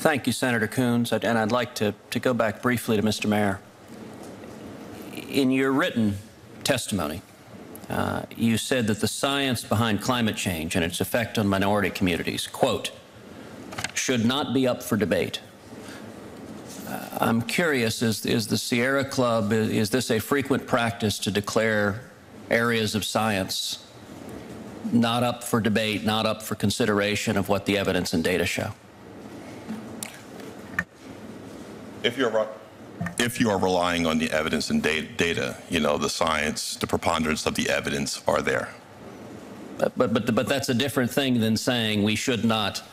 Thank you, Senator Coons. And I'd like to go back briefly to Mr. Mair. In your written testimony, you said that the science behind climate change and its effect on minority communities, quote, should not be up for debate. I'm curious, is the Sierra Club, is this a frequent practice to declare areas of science not up for debate, not up for consideration of what the evidence and data show? If you are relying on the evidence and data, you know, the science, the preponderance of the evidence are there. But that's a different thing than saying we should not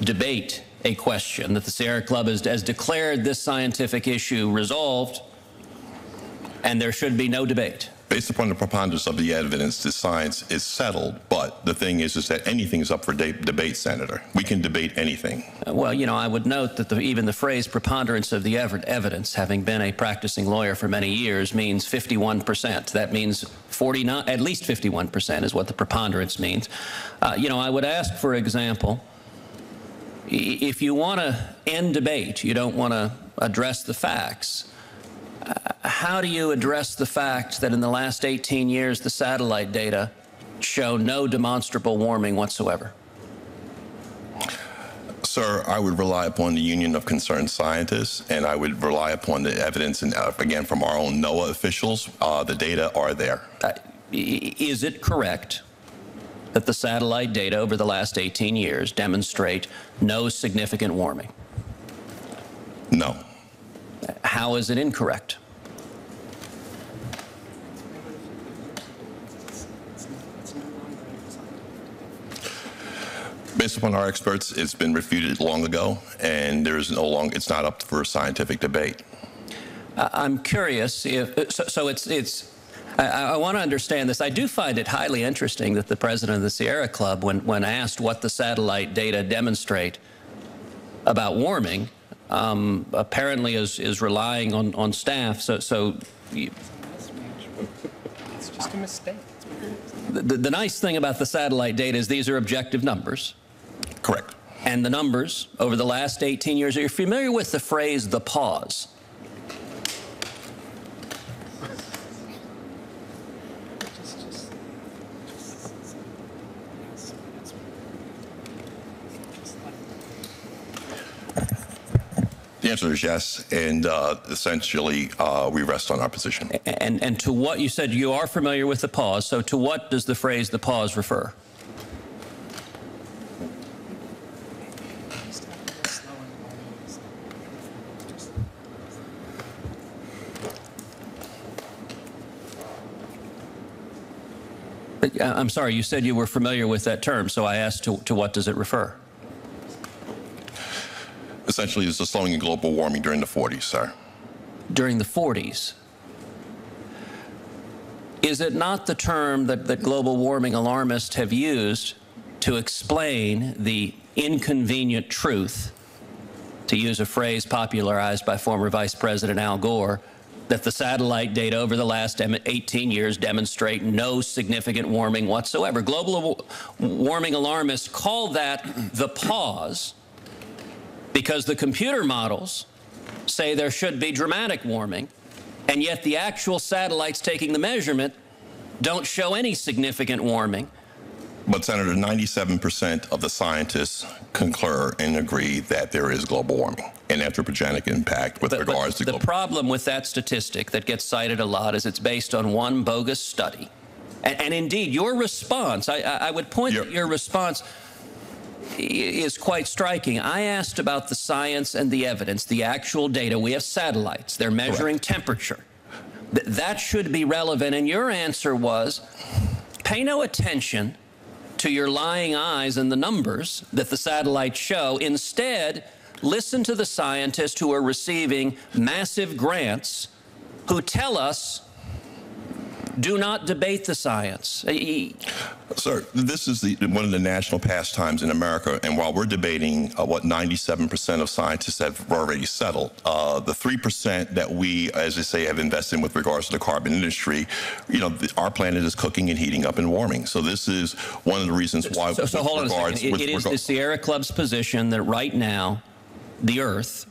debate a question, that the Sierra Club has declared this scientific issue resolved and there should be no debate. Based upon the preponderance of the evidence, the science is settled, but the thing is that anything is up for debate, Senator. We can debate anything. Well, you know, I would note that even the phrase preponderance of the evidence, having been a practicing lawyer for many years, means 51%. That means at least 51% is what the preponderance means. You know, I would ask, for example, if you want to end debate, you don't want to address the facts, how do you address the fact that in the last 18 years, the satellite data show no demonstrable warming whatsoever? Sir, I would rely upon the Union of Concerned Scientists, and I would rely upon the evidence, and again, from our own NOAA officials. The data are there. Is it correct that the satellite data over the last 18 years demonstrate no significant warming? No. How is it incorrect? Based upon our experts, it's been refuted long ago, and it's not up for scientific debate. I'm curious if I want to understand this. I do find it highly interesting that the president of the Sierra Club, when asked what the satellite data demonstrate about warming, apparently is relying on staff. So it's just a mistake. The nice thing about the satellite data is these are objective numbers. Correct. And the numbers over the last 18 years, are you familiar with the phrase the pause? The answer is yes, and essentially we rest on our position. And to what you said, you are familiar with the pause, so to what does the phrase the pause refer? I'm sorry, you said you were familiar with that term, so I asked to what does it refer? Essentially, it's the slowing in global warming during the 40s, sir. During the 40s? Is it not the term that global warming alarmists have used to explain the inconvenient truth, to use a phrase popularized by former Vice President Al Gore, that the satellite data over the last 18 years demonstrate no significant warming whatsoever? Global warming alarmists call that the pause because the computer models say there should be dramatic warming, and yet the actual satellites taking the measurement don't show any significant warming. But, Senator, 97% of the scientists concur and agree that there is global warming and anthropogenic impact with regards to global. The problem with that statistic that gets cited a lot is it's based on one bogus study. And indeed, your response, I would point that your response is quite striking. I asked about the science and the evidence, the actual data. We have satellites. They're measuring temperature. That should be relevant. And your answer was, pay no attention to your lying eyes and the numbers that the satellites show. Instead, listen to the scientists who are receiving massive grants who tell us, do not debate the science. Sir, this is one of the national pastimes in America, and while we're debating what 97% of scientists have already settled, the 3% that we, as I say, have invested in with regards to the carbon industry, you know, our planet is cooking and heating up and warming. So this is one of the reasons why. So hold on a second. It is the Sierra Club's position that right now the Earth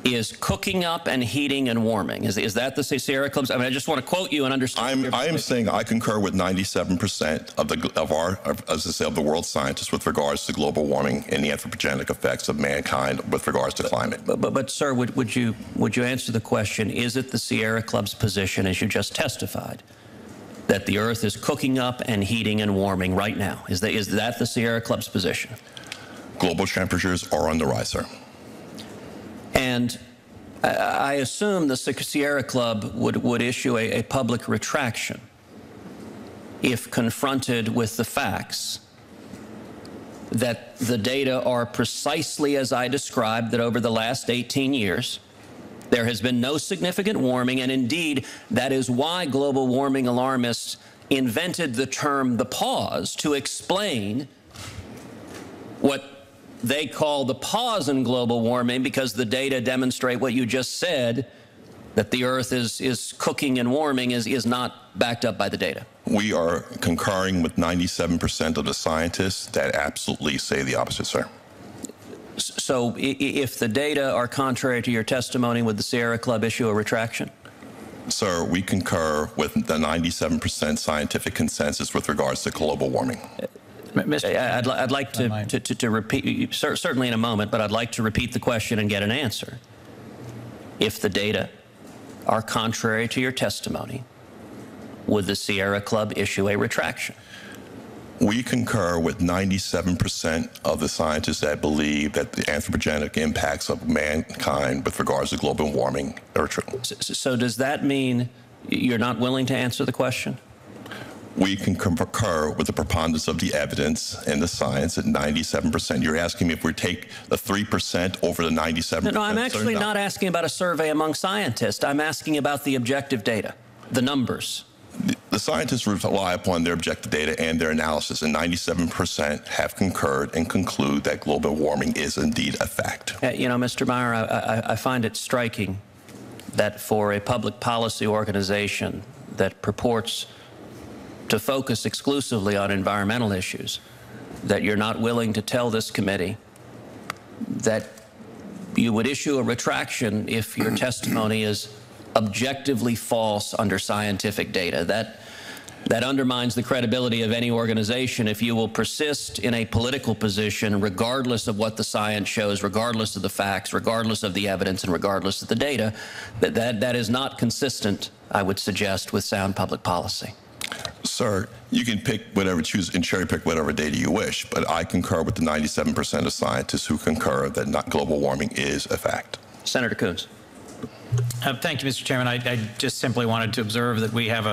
is cooking up and heating and warming. Is that the Sierra Club's? I mean, I just want to quote you and understand. I am saying I concur with 97% of the world's scientists with regards to global warming and the anthropogenic effects of mankind with regards to climate. But sir, would you answer the question? Is it the Sierra Club's position, as you just testified, that the Earth is cooking up and heating and warming right now? Is that the Sierra Club's position? Global temperatures are on the rise, sir. And I assume the Sierra Club would issue a public retraction if confronted with the facts that the data are precisely as I described, that over the last 18 years, there has been no significant warming, and indeed, that is why global warming alarmists invented the term the pause to explain what they call the pause in global warming, because the data demonstrate what you just said, that the Earth is cooking and warming is not backed up by the data. We are concurring with 97% of the scientists that absolutely say the opposite, sir. So if the data are contrary to your testimony, would the Sierra Club issue a retraction? Sir, we concur with the 97% scientific consensus with regards to global warming. I'd like to repeat, certainly in a moment, but I'd like to repeat the question and get an answer. If the data are contrary to your testimony, would the Sierra Club issue a retraction? We concur with 97% of the scientists that believe that the anthropogenic impacts of mankind with regards to global warming are true. So does that mean you're not willing to answer the question? We can concur with the preponderance of the evidence and the science at 97%. You're asking me if we take the 3% over the 97%? No, I'm actually not asking about a survey among scientists. I'm asking about the objective data, the numbers. The scientists rely upon their objective data and their analysis, and 97% have concurred and conclude that global warming is indeed a fact. You know, Mr. Mair, I find it striking that for a public policy organization that purports to focus exclusively on environmental issues, that you're not willing to tell this committee that you would issue a retraction if your testimony is objectively false under scientific data. That undermines the credibility of any organization if you will persist in a political position regardless of what the science shows, regardless of the facts, regardless of the evidence, and regardless of the data. That is not consistent, I would suggest, with sound public policy. Sir, you can pick whatever, choose and cherry pick whatever data you wish, but I concur with the 97% of scientists who concur that global warming is a fact. Senator Coons. Thank you, Mr. Chairman. I just simply wanted to observe that we have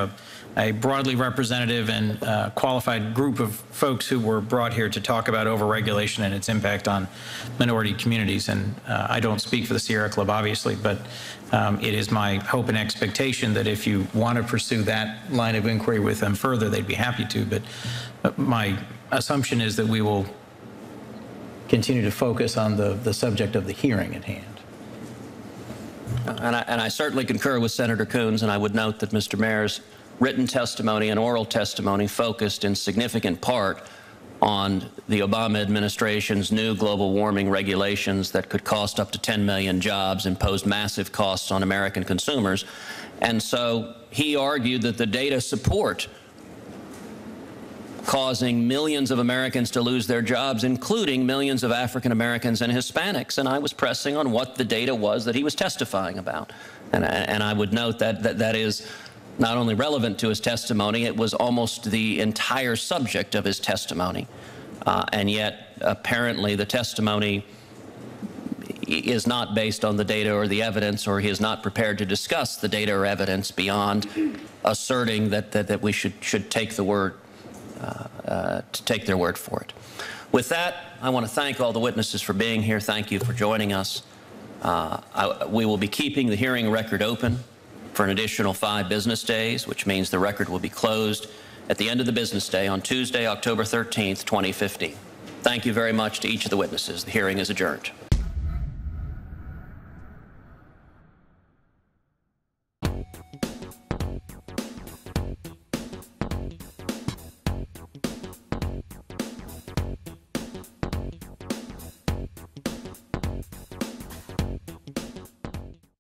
a broadly representative and qualified group of folks who were brought here to talk about overregulation and its impact on minority communities. And I don't speak for the Sierra Club, obviously, but it is my hope and expectation that if you want to pursue that line of inquiry with them further, they'd be happy to. But my assumption is that we will continue to focus on the subject of the hearing at hand. And I certainly concur with Senator Coons, and I would note that Mr. Mair's written testimony and oral testimony focused in significant part on the Obama administration's new global warming regulations that could cost up to 10 million jobs, impose massive costs on American consumers. And so he argued that the data support causing millions of Americans to lose their jobs, including millions of African Americans and Hispanics. And I was pressing on what the data was that he was testifying about. And I would note that is not only relevant to his testimony, it was almost the entire subject of his testimony. And yet, apparently, the testimony is not based on the data or the evidence, or he is not prepared to discuss the data or evidence beyond asserting that we should take the word, to take their word for it. With that, I want to thank all the witnesses for being here. Thank you for joining us. We will be keeping the hearing record open for an additional 5 business days, which means the record will be closed at the end of the business day on Tuesday, October 13th, 2015. Thank you very much to each of the witnesses. The hearing is adjourned.